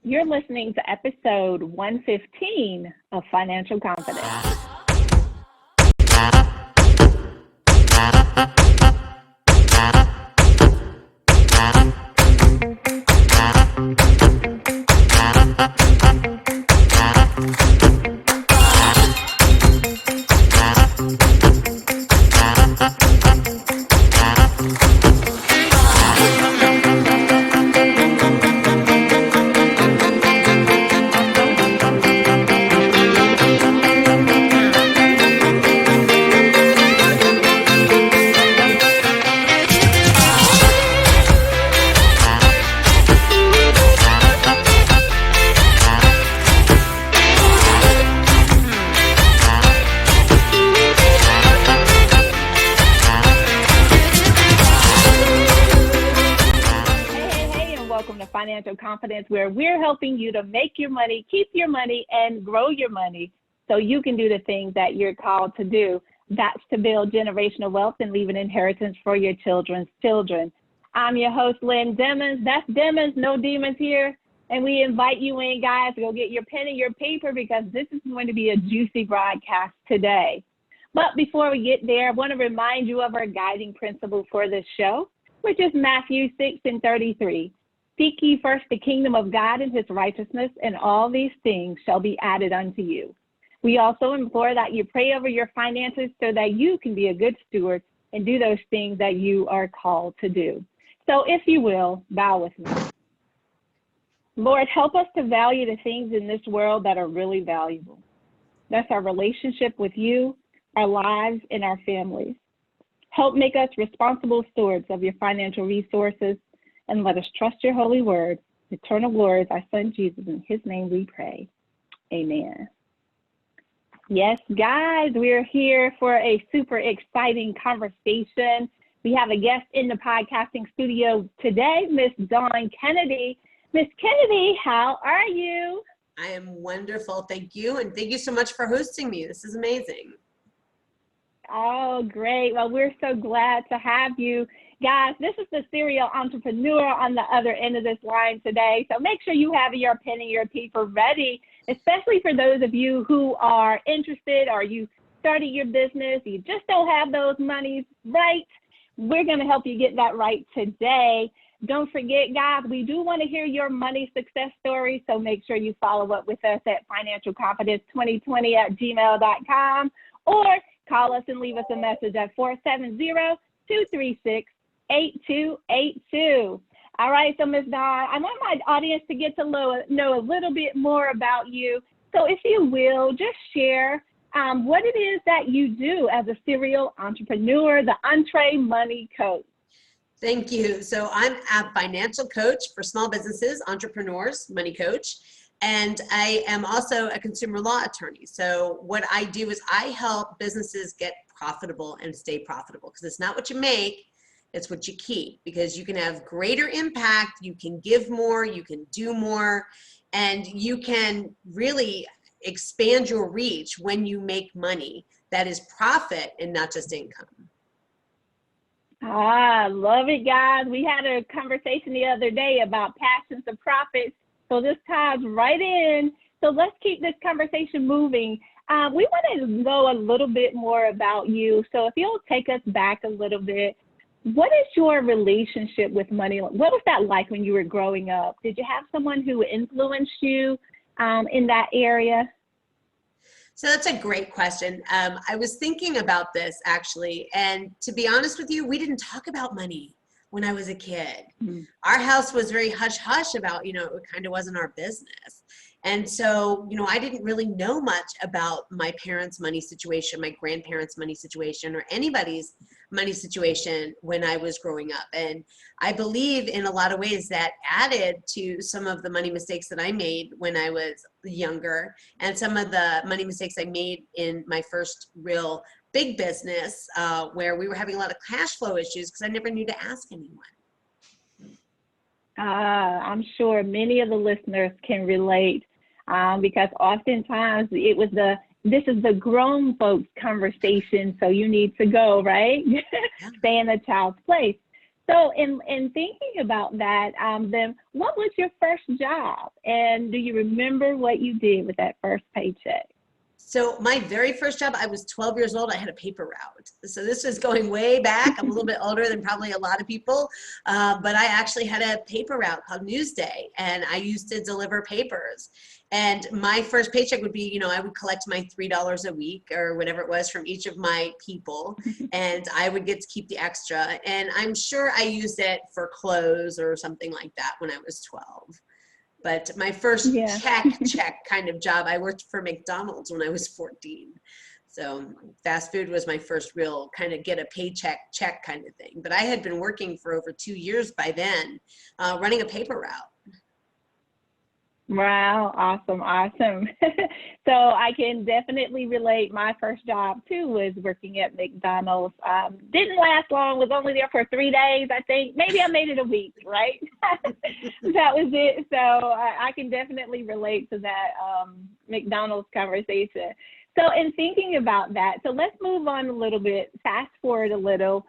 You're listening to episode 115 of Financial Confidence. Financial Confidence, where we're helping you to make your money, keep your money, and grow your money so you can do the things that you're called to do. That's to build generational wealth and leave an inheritance for your children's children. I'm your host, Lynn Demons. That's Demons, no demons here. And we invite you in, guys, to go get your pen and your paper because this is going to be a juicy broadcast today. But before we get there, I want to remind you of our guiding principle for this show, which is Matthew 6:33. Seek ye first the kingdom of God and his righteousness, and all these things shall be added unto you. We also implore that you pray over your finances so that you can be a good steward and do those things that you are called to do. So if you will, bow with me. Lord, help us to value the things in this world that are really valuable. That's our relationship with you, our lives, and our families. Help make us responsible stewards of your financial resources, and let us trust your holy word. Eternal glory is our son, Jesus. In his name we pray. Amen. Yes, guys, we're here for a super exciting conversation. We have a guest in the podcasting studio today, Miss Dawn Kennedy. Miss Kennedy, how are you? I am wonderful. Thank you. And thank you so much for hosting me. This is amazing. Oh, great. Well, we're so glad to have you. Guys, this is the serial entrepreneur on the other end of this line today. So make sure you have your pen and your paper ready, especially for those of you who are interested or you started your business, you just don't have those monies right. We're going to help you get that right today. Don't forget, guys, we do want to hear your money success story. So make sure you follow up with us at financialconfidence2020@gmail.com or call us and leave us a message at 470-236-8282. All right, so Ms. Dawn, I want my audience to get to know a little bit more about you. So if you will, just share what it is that you do as a serial entrepreneur, the Entree Money Coach. Thank you. So I'm a financial coach for small businesses, entrepreneurs, money coach, and I am also a consumer law attorney. So what I do is I help businesses get profitable and stay profitable because it's not what you make, it's what you keep, because you can have greater impact, you can give more, you can do more, and you can really expand your reach when you make money that is profit and not just income. Ah, love it, guys. We had a conversation the other day about passions of profits, so this ties right in. So let's keep this conversation moving. We want to know a little bit more about you. So if you'll take us back a little bit, what is your relationship with money? What was that like when you were growing up? Did you have someone who influenced you in that area? So that's a great question. I was thinking about this actually, and to be honest with you, we didn't talk about money when I was a kid. Mm-hmm. Our house was very hush-hush about, it kind of wasn't our business. And so, I didn't really know much about my parents' money situation, my grandparents' money situation, or anybody's money situation when I was growing up. And I believe in a lot of ways that added to some of the money mistakes that I made when I was younger, and some of the money mistakes I made in my first real big business where we were having a lot of cash flow issues because I never knew to ask anyone. I'm sure many of the listeners can relate because oftentimes this is the grown folks conversation, so you need to go, right? Stay in the child's place. So in thinking about that, then what was your first job? And do you remember what you did with that first paycheck? So my very first job, I was 12 years old. I had a paper route. So this is going way back. I'm a little bit older than probably a lot of people, but I actually had a paper route called Newsday, and I used to deliver papers. And my first paycheck would be, I would collect my $3 a week or whatever it was from each of my people, and I would get to keep the extra. And I'm sure I used it for clothes or something like that when I was 12. But my first Yeah. check kind of job, I worked for McDonald's when I was 14. So fast food was my first real kind of get a paycheck check kind of thing. But I had been working for over 2 years by then, running a paper route. Wow, awesome, awesome. So I can definitely relate. My first job too was working at McDonald's. Didn't last long, was only there for 3 days, I think. Maybe I made it a week, right? That was it. So I can definitely relate to that McDonald's conversation. So in thinking about that, so let's move on a little bit, fast forward a little.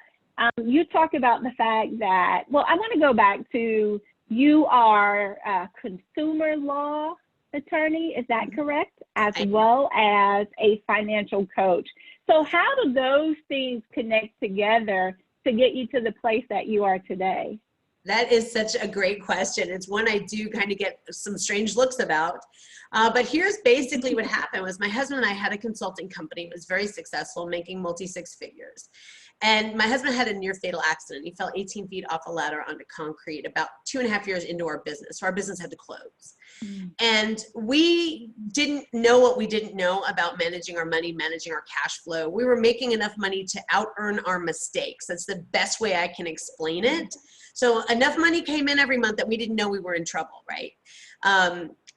You talk about the fact that, well, I want to go back to you are a consumer law attorney, is that correct? As well as a financial coach. So how do those things connect together to get you to the place that you are today? That is such a great question. It's one I do kind of get some strange looks about. But here's basically what happened was my husband and I had a consulting company. It was very successful, making multi-six figures. And my husband had a near fatal accident. He fell 18 feet off a ladder onto concrete about 2.5 years into our business. So our business had to close. And we didn't know what we didn't know about managing our money, managing our cash flow. We were making enough money to out earn our mistakes. That's the best way I can explain it. So enough money came in every month that we didn't know we were in trouble, right?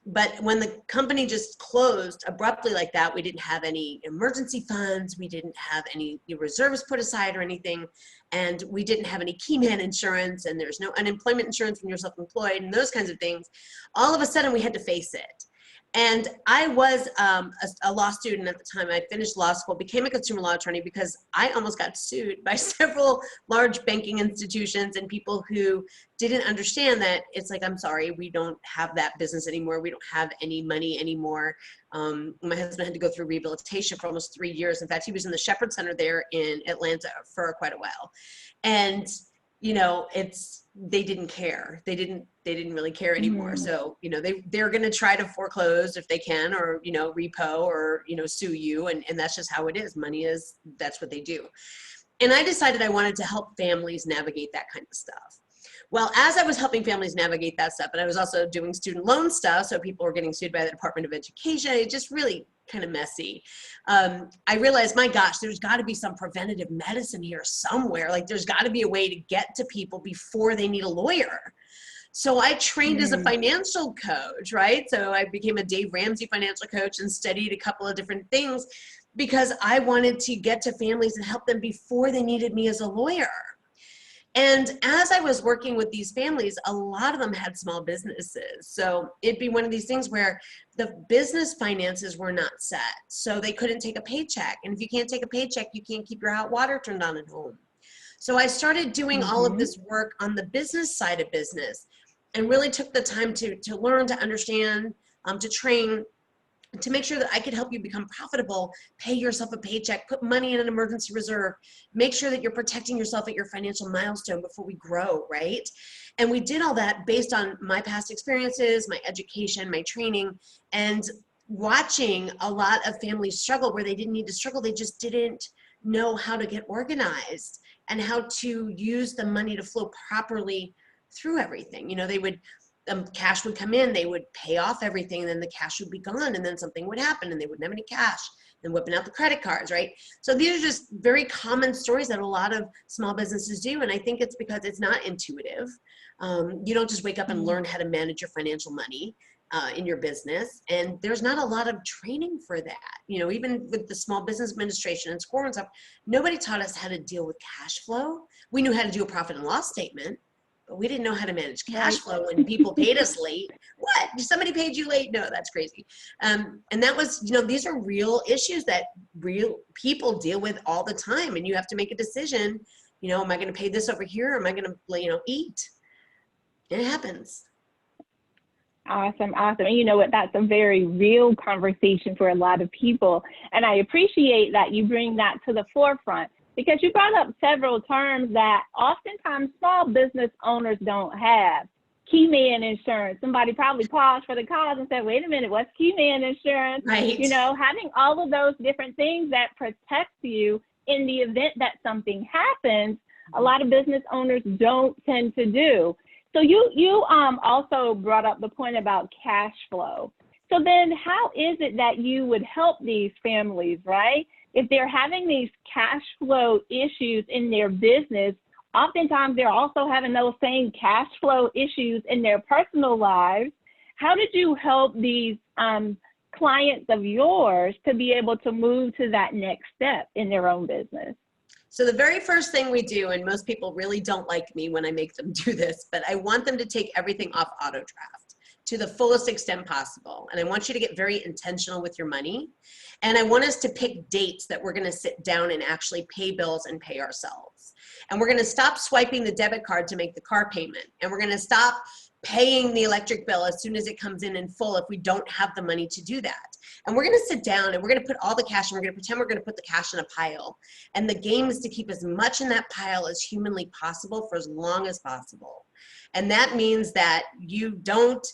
But when the company just closed abruptly like that, we didn't have any emergency funds. We didn't have any reserves put aside or anything. And we didn't have any key man insurance, and there's no unemployment insurance when you're self-employed and those kinds of things. All of a sudden we had to face it. And I was a law student at the time. I finished law school, became a consumer law attorney because I almost got sued by several large banking institutions and people who didn't understand that it's like, I'm sorry, we don't have that business anymore. We don't have any money anymore. My husband had to go through rehabilitation for almost 3 years. In fact, he was in the Shepherd Center there in Atlanta for quite a while. And they didn't care. They didn't really care anymore. So, they're going to try to foreclose if they can, or, repo or, sue you. And that's just how it is. Money is, that's what they do. And I decided I wanted to help families navigate that kind of stuff. Well, as I was helping families navigate that stuff, and I was also doing student loan stuff, so people were getting sued by the Department of Education, it just really kind of messy. I realized, my gosh, there's got to be some preventative medicine here somewhere. Like, there's got to be a way to get to people before they need a lawyer. So I trained as a financial coach, right? So I became a Dave Ramsey financial coach and studied a couple of different things because I wanted to get to families and help them before they needed me as a lawyer. And as I was working with these families, a lot of them had small businesses. So it'd be one of these things where the business finances were not set. So they couldn't take a paycheck. And if you can't take a paycheck, you can't keep your hot water turned on at home. So I started doing all of this work on the business side of business and really took the time to learn, to understand, to train, to make sure that I could help you become profitable, pay yourself a paycheck, put money in an emergency reserve, make sure that you're protecting yourself at your financial milestone before we grow, right? And we did all that based on my past experiences, my education, my training, and watching a lot of families struggle where they didn't need to struggle. They just didn't know how to get organized and how to use the money to flow properly through everything. They would cash would come in, they would pay off everything, and then the cash would be gone, and then something would happen and they wouldn't have any cash, then whipping out the credit cards, right? So these are just very common stories that a lot of small businesses do, and I think it's because it's not intuitive. You don't just wake up and learn how to manage your financial money in your business, and there's not a lot of training for that. Even with the Small Business Administration and SCORE and stuff, nobody taught us how to deal with cash flow. We knew how to do a profit and loss statement, but we didn't know how to manage cash flow when people paid us late. What? Somebody paid you late? No, that's crazy. And that was, these are real issues that real people deal with all the time. And you have to make a decision, You know, am I going to pay this over here? Or am I going to, you know, eat? It happens. Awesome, awesome. And you know what? That's a very real conversation for a lot of people. And I appreciate that you bring that to the forefront, because you brought up several terms that oftentimes small business owners don't have. Key man insurance. Somebody probably paused for the cause and said, wait a minute, what's key man insurance? Right. You know, having all of those different things that protect you in the event that something happens, a lot of business owners don't tend to do. So you also brought up the point about cash flow. So then how is it that you would help these families, right? If they're having these cash flow issues in their business, oftentimes they're also having those same cash flow issues in their personal lives. How did you help these clients of yours to be able to move to that next step in their own business? So the very first thing we do, and most people really don't like me when I make them do this, but I want them to take everything off auto draft to the fullest extent possible. And I want you to get very intentional with your money. And I want us to pick dates that we're going to sit down and actually pay bills and pay ourselves. And we're going to stop swiping the debit card to make the car payment. And we're going to stop paying the electric bill as soon as it comes in full if we don't have the money to do that. And we're going to sit down and we're going to put all the cash, and we're going to pretend we're going to put the cash in a pile. And the game is to keep as much in that pile as humanly possible for as long as possible. And that means that you don't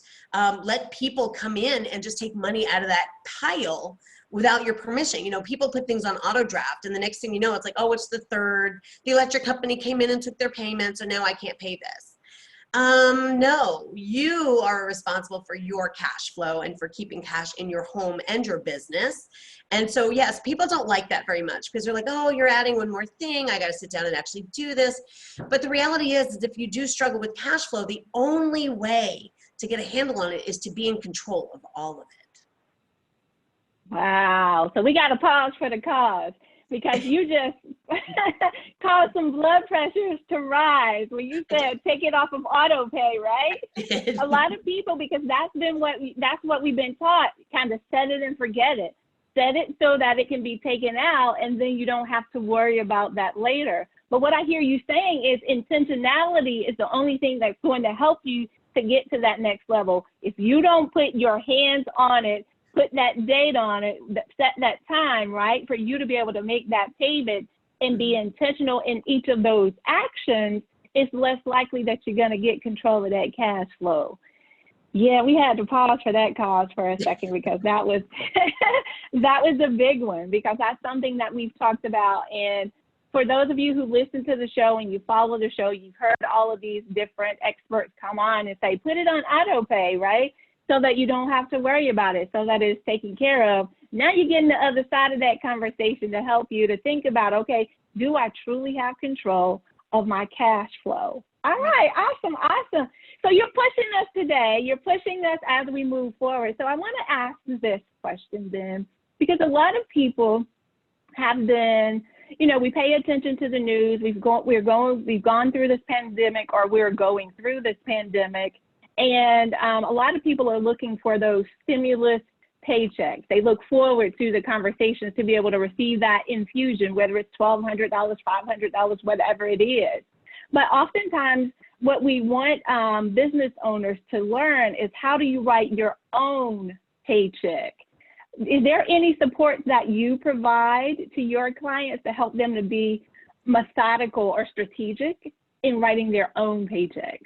let people come in and just take money out of that pile without your permission. You know, people put things on auto draft, and the next thing you know, it's like, oh, it's the third. The electric company came in and took their payment, so now I can't pay this. No, you are responsible for your cash flow and for keeping cash in your home and your business. And so, yes, people don't like that very much because they're like, oh, you're adding one more thing. I got to sit down and actually do this. But the reality is if you do struggle with cash flow, the only way to get a handle on it is to be in control of all of it. Wow. So we got to pause for the cause, because you just caused some blood pressures to rise when you said take it off of auto pay, right? A lot of people, because that's what we've been taught, kind of set it and forget it. Set it so that it can be taken out, and then you don't have to worry about that later. But what I hear you saying is intentionality is the only thing that's going to help you to get to that next level. If you don't put your hands on it, put that date on it, set that time, right, for you to be able to make that payment and be intentional in each of those actions, it's less likely that you're going to get control of that cash flow. Yeah, we had to pause for that cause for a second, because that was that was a big one, because that's something that we've talked about. And for those of you who listen to the show and you follow the show, you've heard all of these different experts come on and say, put it on auto pay, right? So that you don't have to worry about it, so that it's taken care of. Now you're getting the other side of that conversation to help you to think about, okay, do I truly have control of my cash flow? All right, awesome, awesome. So you're pushing us today. You're pushing us as we move forward. So I want to ask this question then, because a lot of people have been, you know, we pay attention to the news. We've gone through this pandemic, or we're going through this pandemic. And a lot of people are looking for those stimulus paychecks. They look forward to the conversations to be able to receive that infusion, whether it's $1,200, $500, whatever it is. But oftentimes what we want business owners to learn is, how do you write your own paycheck? Is there any support that you provide to your clients to help them to be methodical or strategic in writing their own paychecks?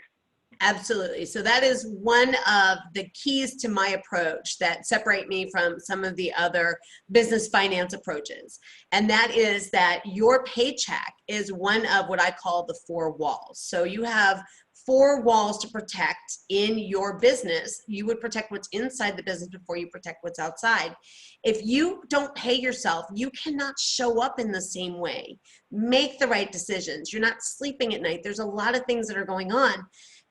Absolutely. So that is one of the keys to my approach that separate me from some of the other business finance approaches. And that is that your paycheck is one of what I call the four walls. So you have four walls to protect in your business. You would protect what's inside the business before you protect what's outside. If you don't pay yourself, you cannot show up in the same way. Make the right decisions. You're not sleeping at night. There's a lot of things that are going on.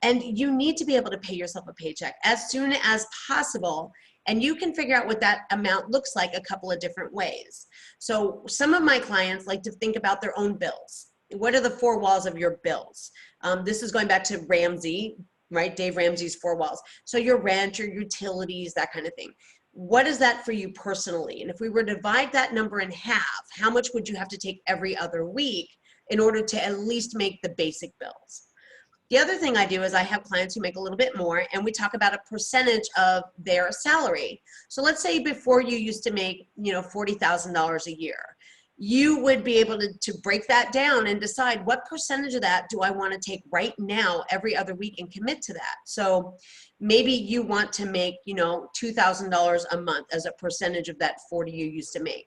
And you need to be able to pay yourself a paycheck as soon as possible. And you can figure out what that amount looks like a couple of different ways. So some of my clients like to think about their own bills. What are the four walls of your bills? This is going back to Ramsey, right? Dave Ramsey's four walls. So your rent, your utilities, that kind of thing. What is that for you personally? And if we were to divide that number in half, how much would you have to take every other week in order to at least make the basic bills. The other thing I do is I have clients who make a little bit more, and we talk about a percentage of their salary. So let's say before you used to make, $40,000 a year. You would be able to break that down and decide what percentage of that do I want to take right now every other week and commit to that. So maybe you want to make, $2,000 a month as a percentage of that 40 you used to make.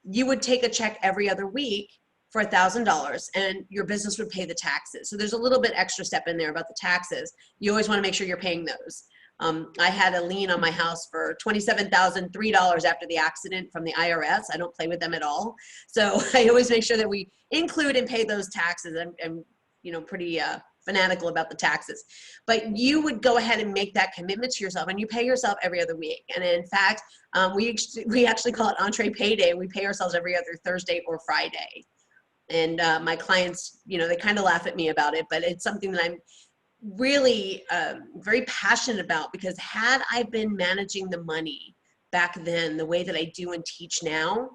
You would take a check every other week for $1,000 and your business would pay the taxes. So there's a little bit extra step in there about the taxes. You always want to make sure you're paying those. I had a lien on my house for $27,003 after the accident from the IRS. I don't play with them at all. So I always make sure that we include and pay those taxes. I'm pretty fanatical about the taxes. But you would go ahead and make that commitment to yourself, and you pay yourself every other week. And in fact, we actually call it entree payday. We pay ourselves every other Thursday or Friday. And my clients, they kind of laugh at me about it, but it's something that I'm really very passionate about, because had I been managing the money back then the way that I do and teach now,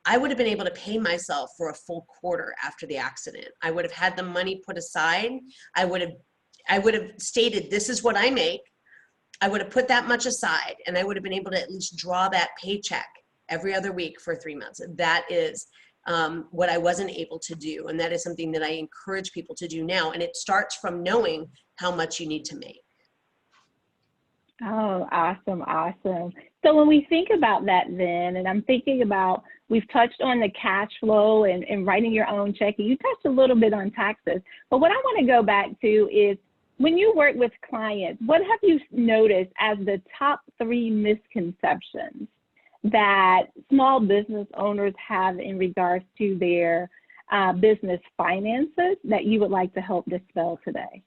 I would have been able to pay myself for a full quarter after the accident. I would have had the money put aside. I would have stated, this is what I make. I would have put that much aside, and I would have been able to at least draw that paycheck every other week for 3 months. That is what I wasn't able to do. And that is something that I encourage people to do now. And it starts from knowing how much you need to make. Oh, awesome, awesome. So when we think about that then, and I'm thinking about, we've touched on the cash flow and writing your own check, and you touched a little bit on taxes. But what I want to go back to is, when you work with clients, what have you noticed as the top 3 misconceptions that small business owners have in regards to their business finances that you would like to help dispel today?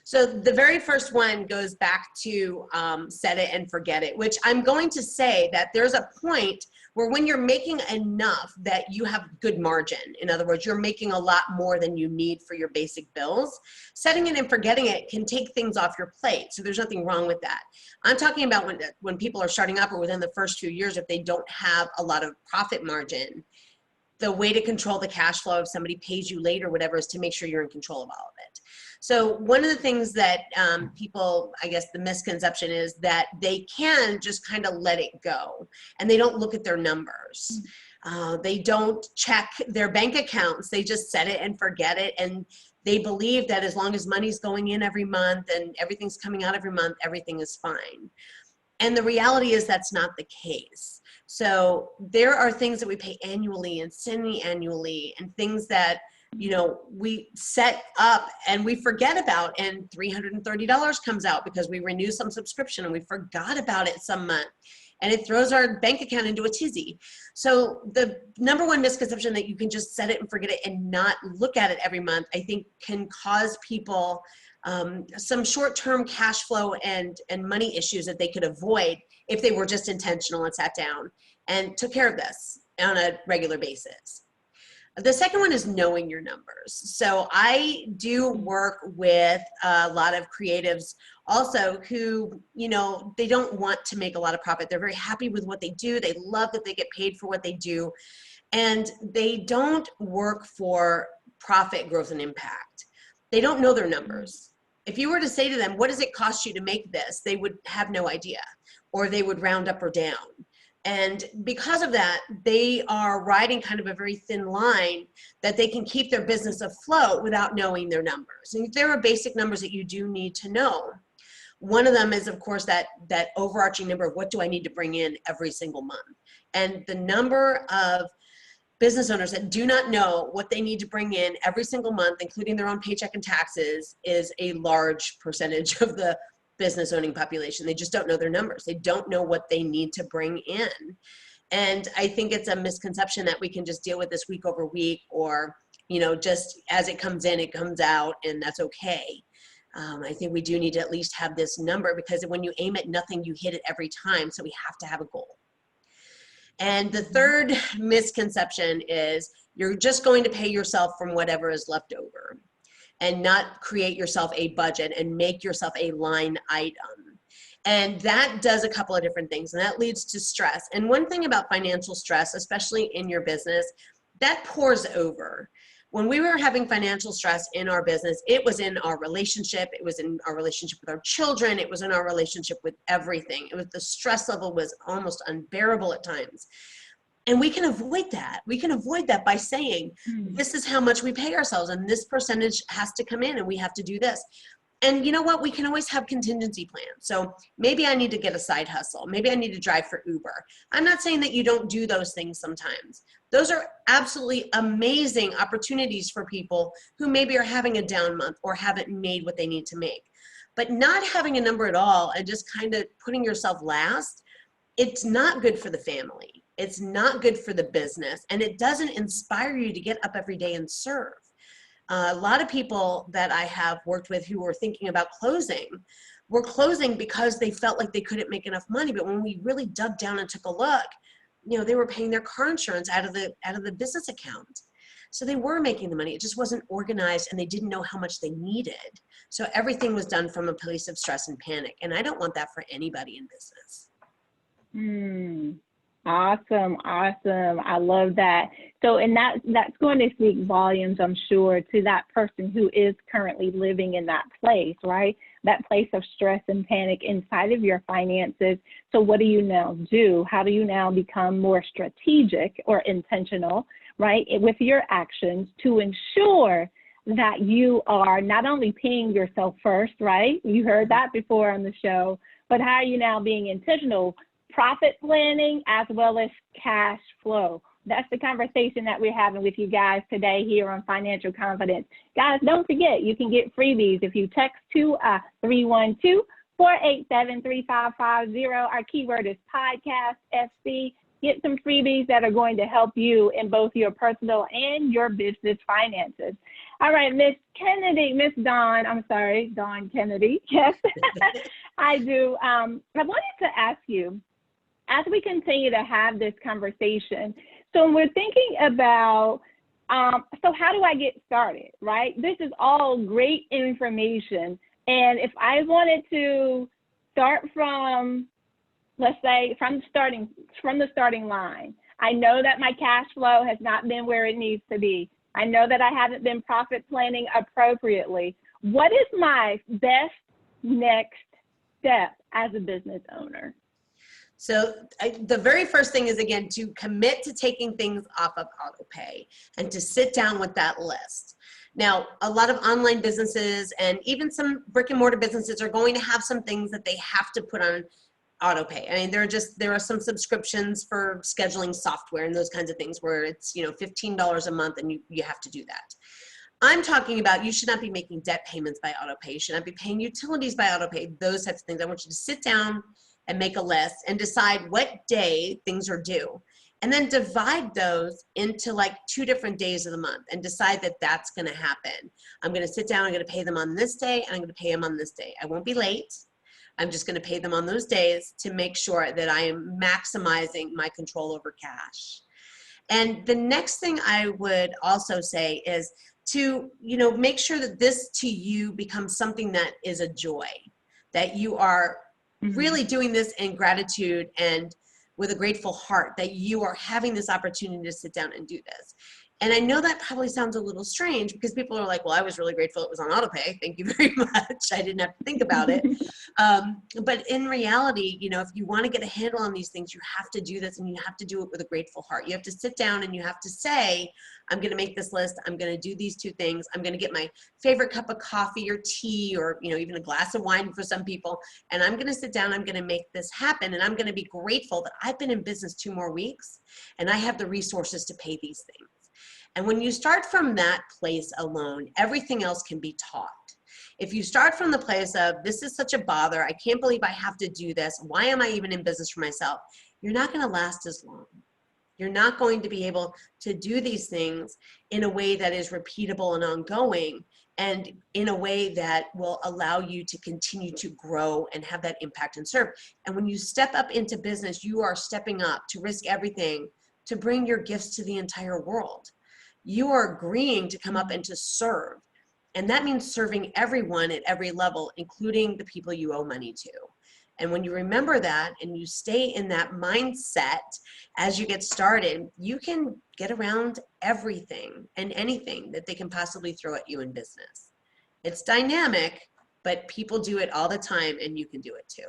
So the very first one goes back to set it and forget it, which I'm going to say that there's a point where when you're making enough that you have good margin, in other words, you're making a lot more than you need for your basic bills, setting it and forgetting it can take things off your plate. So there's nothing wrong with that. I'm talking about when people are starting up, or within the first few years, if they don't have a lot of profit margin, the way to control the cash flow if somebody pays you late or whatever is to make sure you're in control of all of it. So one of the things that people, I guess the misconception is that they can just kind of let it go, and they don't look at their numbers. They don't check their bank accounts. They just set it and forget it. And they believe that as long as money's going in every month and everything's coming out every month, everything is fine. And the reality is that's not the case. So there are things that we pay annually and semi-annually, and things that we set up and we forget about, and $330 comes out because we renew some subscription and we forgot about it some month, and it throws our bank account into a tizzy. So the number one misconception that you can just set it and forget it and not look at it every month, I think can cause people some short-term cash flow and money issues that they could avoid if they were just intentional and sat down and took care of this on a regular basis. The second one is knowing your numbers. So I do work with a lot of creatives also who, they don't want to make a lot of profit. They're very happy with what they do. They love that they get paid for what they do. And they don't work for profit, growth, and impact. They don't know their numbers. If you were to say to them, what does it cost you to make this? They would have no idea, or they would round up or down. And because of that, they are riding kind of a very thin line that they can keep their business afloat without knowing their numbers. And there are basic numbers that you do need to know. One of them is, of course, that overarching number of what do I need to bring in every single month. And the number of business owners that do not know what they need to bring in every single month, including their own paycheck and taxes, is a large percentage of the business owning population. They just don't know their numbers. They don't know what they need to bring in. And I think it's a misconception that we can just deal with this week over week, or, just as it comes in, it comes out, and that's okay. I think we do need to at least have this number, because when you aim at nothing, you hit it every time. So we have to have a goal. And the third misconception is you're just going to pay yourself from whatever is left over, and not create yourself a budget and make yourself a line item. And that does a couple of different things, and that leads to stress. And one thing about financial stress, especially in your business, that pours over. when we were having financial stress in our business, it was in our relationship. It was in our relationship with our children. It was in our relationship with everything. It was, the stress level was almost unbearable at times. And we can avoid that. We can avoid that by saying, this is how much we pay ourselves and this percentage has to come in and we have to do this. And you know what? We can always have contingency plans. So maybe I need to get a side hustle. Maybe I need to drive for Uber. I'm not saying that you don't do those things sometimes. Those are absolutely amazing opportunities for people who maybe are having a down month or haven't made what they need to make. But not having a number at all and just kind of putting yourself last, it's not good for the family. It's not good for the business. And it doesn't inspire you to get up every day and serve. A lot of people that I have worked with who were thinking about closing were closing because they felt like they couldn't make enough money. But when we really dug down and took a look, you know, they were paying their car insurance out of the business account. So they were making the money. It just wasn't organized and they didn't know how much they needed. So everything was done from a place of stress and panic. And I don't want that for anybody in business. Awesome. I love that. So, and that's going to speak volumes, I'm sure, to that person who is currently living in that place, right? That place of stress and panic inside of your finances. So what do you now do? How do you now become more strategic or intentional, right, with your actions to ensure that you are not only paying yourself first, right? You heard that before on the show, but how are you now being intentional, profit planning as well as cash flow? That's the conversation that we're having with you guys today here on Financial Confidence. Guys, don't forget, you can get freebies if you text to 312-487-3550. Our keyword is podcast SC. Get some freebies that are going to help you in both your personal and your business finances. All right, Dawn Kennedy. Yes, I do. I wanted to ask you, as we continue to have this conversation, so we're thinking about, so how do I get started, right? This is all great information. And if I wanted to start from, let's say, from the starting line, I know that my cash flow has not been where it needs to be. I know that I haven't been profit planning appropriately. What is my best next step as a business owner? So the very first thing is, again, to commit to taking things off of autopay and to sit down with that list. Now, a lot of online businesses and even some brick and mortar businesses are going to have some things that they have to put on autopay. I mean, there are some subscriptions for scheduling software and those kinds of things where it's, you know, $15 a month and you have to do that. I'm talking about, you should not be making debt payments by autopay. You should not be paying utilities by autopay, those types of things. I want you to sit down and make a list and decide what day things are due. And then divide those into like 2 different days of the month and decide that that's going to happen. I'm going to sit down, I'm going to pay them on this day, and I'm going to pay them on this day. I won't be late. I'm just going to pay them on those days to make sure that I am maximizing my control over cash. And the next thing I would also say is to, you know, make sure that this to you becomes something that is a joy, that you are really doing this in gratitude and with a grateful heart that you are having this opportunity to sit down and do this. And I know that probably sounds a little strange because people are like, well, I was really grateful it was on autopay. Thank you very much. I didn't have to think about it. But in reality, you know, if you want to get a handle on these things, you have to do this and you have to do it with a grateful heart. You have to sit down and you have to say, I'm going to make this list. I'm going to do these 2 things. I'm going to get my favorite cup of coffee or tea or, you know, even a glass of wine for some people. And I'm going to sit down. I'm going to make this happen. And I'm going to be grateful that I've been in business 2 more weeks and I have the resources to pay these things. And when you start from that place alone, everything else can be taught. If you start from the place of, this is such a bother, I can't believe I have to do this, why am I even in business for myself? You're not going to last as long. You're not going to be able to do these things in a way that is repeatable and ongoing, and in a way that will allow you to continue to grow and have that impact and serve. And when you step up into business, you are stepping up to risk everything to bring your gifts to the entire world. You are agreeing to come up and to serve. And that means serving everyone at every level, including the people you owe money to. And when you remember that and you stay in that mindset as you get started, you can get around everything and anything that they can possibly throw at you in business. It's dynamic, but people do it all the time, and you can do it too.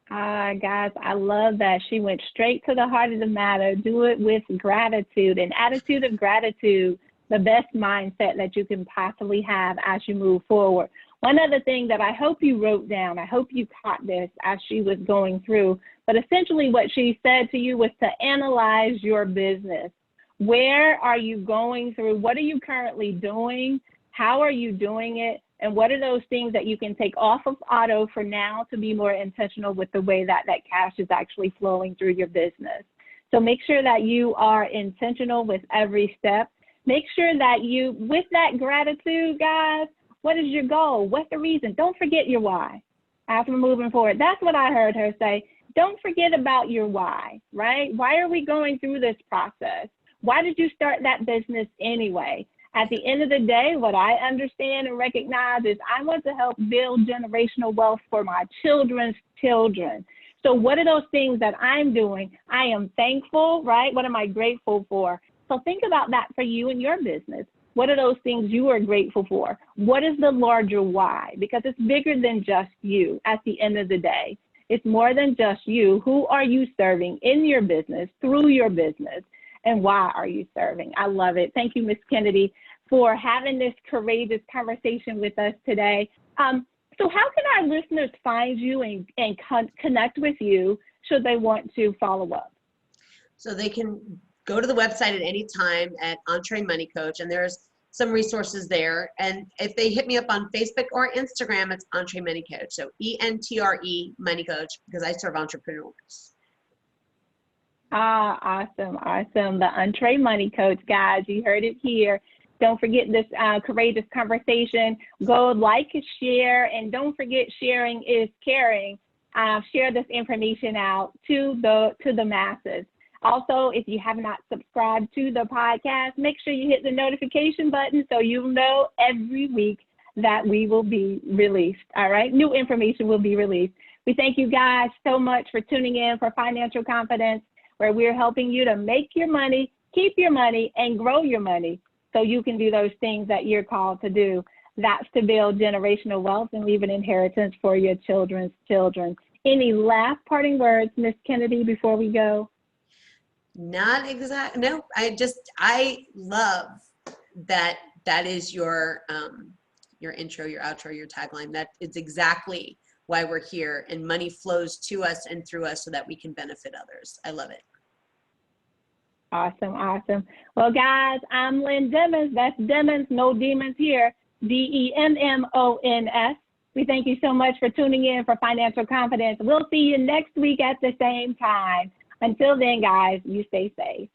Guys, I love that. She went straight to the heart of the matter. Do it with gratitude, an attitude of gratitude, the best mindset that you can possibly have as you move forward. One other thing that I hope you wrote down, I hope you caught this as she was going through, but essentially what she said to you was to analyze your business. Where are you going through? What are you currently doing? How are you doing it? And what are those things that you can take off of auto for now to be more intentional with the way that that cash is actually flowing through your business? So make sure that you are intentional with every step. Make sure that you, with that gratitude, guys, what is your goal? What's the reason? Don't forget your why as we're moving forward. That's what I heard her say. Don't forget about your why, right? Why are we going through this process? Why did you start that business anyway? At the end of the day, what I understand and recognize is I want to help build generational wealth for my children's children. So what are those things that I'm doing? I am thankful, right? What am I grateful for? So think about that for you and your business. What are those things you are grateful for? What is the larger why? Because it's bigger than just you at the end of the day. It's more than just you. Who are you serving in your business, through your business? And why are you serving? I love it. Thank you, Ms. Kennedy, for having this courageous conversation with us today. So how can our listeners find you and connect with you should they want to follow up? So they can go to the website at any time at Entre Money Coach, and there's some resources there. And if they hit me up on Facebook or Instagram, it's Entre Money Coach. So ENTRE Money Coach, because I serve entrepreneurs. Awesome. The Entre Money Coach, guys, you heard it here. Don't forget this courageous conversation. Go like, share, and don't forget sharing is caring. Share this information out to the masses. Also, if you have not subscribed to the podcast, make sure you hit the notification button so you'll know every week that we will be released. All right, new information will be released. We thank you guys so much for tuning in for Financial Confidence, where we're helping you to make your money, keep your money, and grow your money so you can do those things that you're called to do. That's to build generational wealth and leave an inheritance for your children's children. Any last parting words, Ms. Kennedy, before we go? Not exact. No, I love that. That is your intro, your outro, your tagline. That is exactly why we're here, and money flows to us and through us so that we can benefit others. I love it. Awesome. Well, guys, I'm Lynn Demmons. That's Demmons, no demons here. DEMMONS. We thank you so much for tuning in for Financial Confidence. We'll see you next week at the same time. Until then, guys, you stay safe.